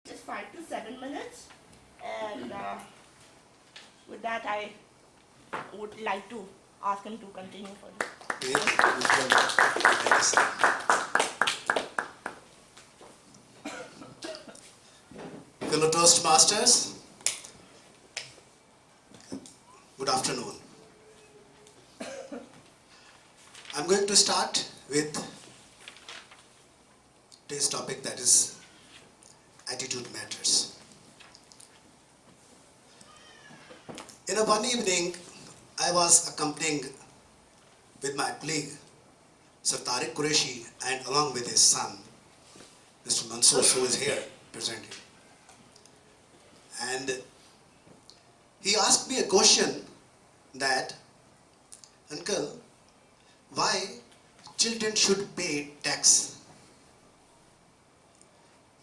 Just 5 to 7 minutes, and with that I would like to ask him to continue further. Fellow Toastmasters, good afternoon. I'm going to start with today's topic, that is attitude matters. In one evening, I was accompanying with my colleague, Sir Tariq Qureshi, and along with his son, Mr. Mansoor, who is here presenting. And he asked me a question that, Uncle, why children should pay tax?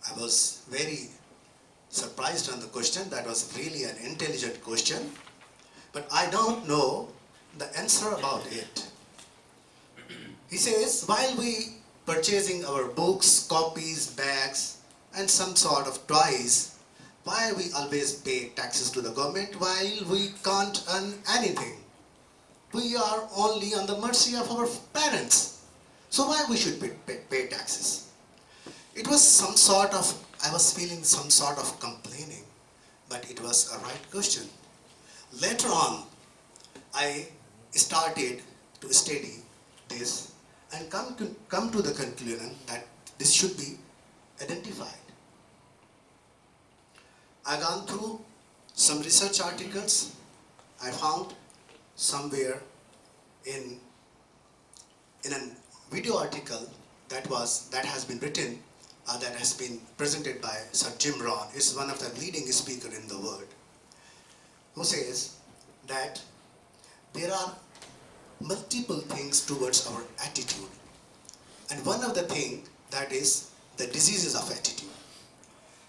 I was very surprised on the question. That was really an intelligent question, but I don't know the answer about it. He says, while we purchasing our books, copies, bags, and some sort of toys, why we always pay taxes to the government while we can't earn anything? We are only on the mercy of our parents. So why we should pay taxes? It was some sort of, I was feeling some sort of complaining, but it was a right question. Later on, I started to study this and come to the conclusion that this should be identified. I gone through some research articles. I found somewhere in a video article that has been written, that has been presented by Sir Jim Rohn, is one of the leading speakers in the world, who says that there are multiple things towards our attitude, and one of the things that is the diseases of attitude.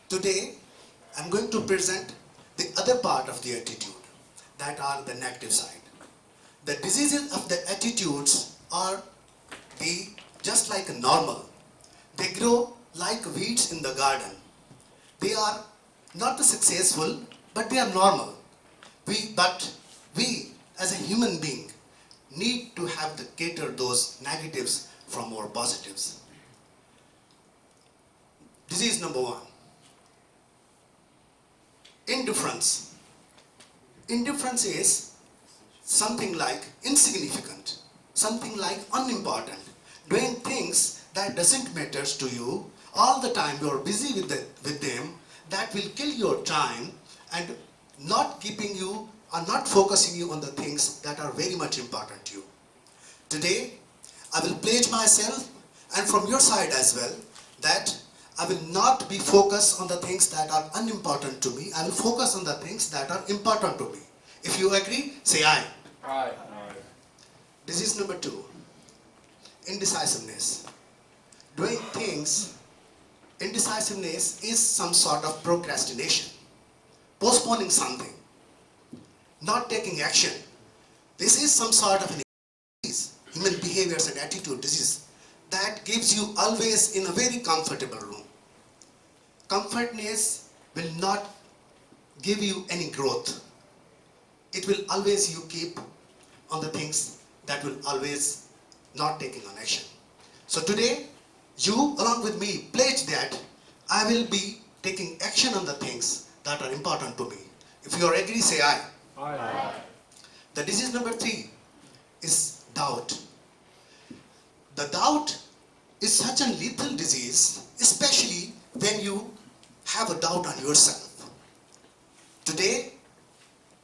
Today I'm going to present the other part of the attitude, that are the negative side. The diseases of the attitudes are just like normal. They grow like weeds in the garden. They are not successful, but they are normal. But we as a human being need to have to cater those negatives from our positives. Disease number 1. Indifference. Indifference is something like insignificant, something like unimportant, doing things that doesn't matter to you. All the time you are busy with them, that will kill your time and not keeping you or not focusing you on the things that are very much important to you. Today I will pledge myself, and from your side as well, that I will not be focused on the things that are unimportant to me. I will focus on the things that are important to me. If you agree, say aye. Aye. Disease number 2, indecisiveness. Doing things, indecisiveness is some sort of procrastination, postponing something, not taking action. This is some sort of an disease, human behaviors and attitude disease, that gives you always in a very comfortable room. Comfortness will not give you any growth. It will always you keep on the things that will always not taking on action. So today, you along with me pledge that I will be taking action on the things that are important to me. If you are agree, say aye. Aye. The disease number 3 is doubt. The doubt is such a lethal disease, especially when you have a doubt on yourself. Today,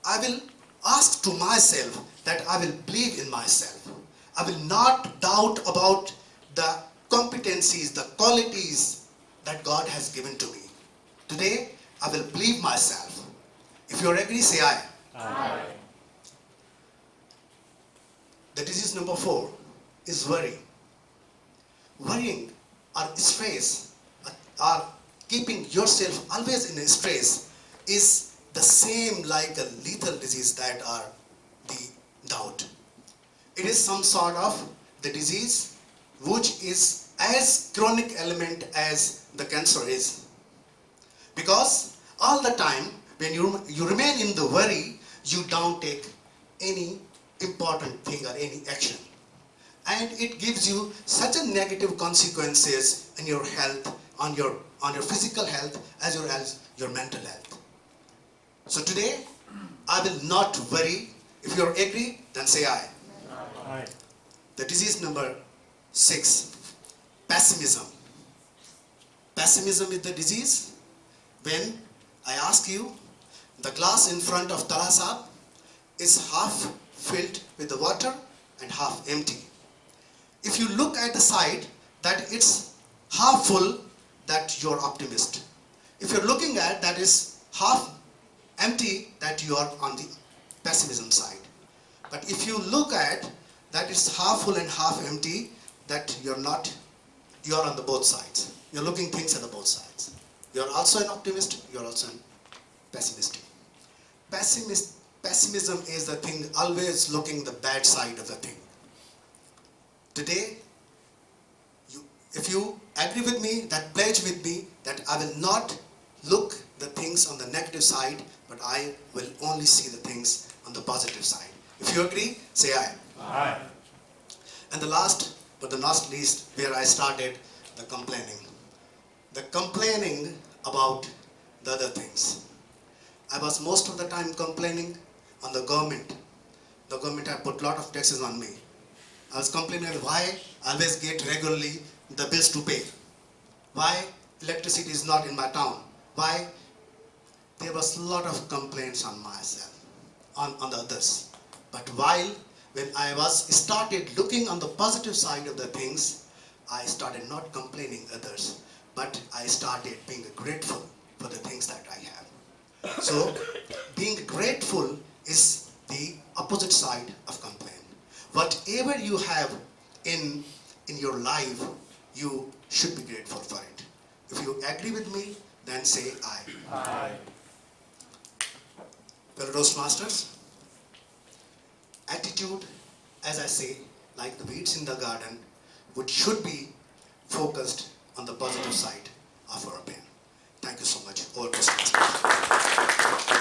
I will ask to myself that I will believe in myself. I will not doubt about the competencies, the qualities that God has given to me. Today, I will believe myself. If you are agree, say aye. Aye. The disease number 4 is worry. Worrying or stress or keeping yourself always in stress is the same like a lethal disease that are the doubt. It is some sort of the disease which is as chronic element as the cancer is. Because all the time, when you remain in the worry, you don't take any important thing or any action. And it gives you such a negative consequences in your health, on your physical health, as well as your mental health. So today, I will not worry. If you agree, then say aye. Aye. The disease number 6, pessimism. Pessimism is the disease when I ask you, the glass in front of Tala Saab is half filled with the water and half empty. If you look at the side that it's half full, that you're optimist. If you're looking at that is half empty, that you are on the pessimism side. But if you look at that is half full and half empty, that you're on the both sides. You're looking things at the both sides. You're also an optimist, you're also an pessimistic. Pessimism is the thing always looking the bad side of the thing. Today, if you agree with me, that pledge with me, that I will not look the things on the negative side, but I will only see the things on the positive side. If you agree, say aye. Aye. And the last, but the not least, where I started, the complaining. The complaining about the other things. I was most of the time complaining on the government. The government had put a lot of taxes on me. I was complaining why I always get regularly the bills to pay. Why electricity is not in my town. Why there was a lot of complaints on myself, on the others. But when I started looking on the positive side of the things, I started not complaining others, but I started being grateful for the things that I have. So being grateful is the opposite side of complaint. Whatever you have in your life, you should be grateful for it. If you agree with me, then say aye. Aye. Fellow Toastmasters, attitude, as I say, like the weeds in the garden, should be focused on the positive side of our pen. Thank you so much, all Toastmasters.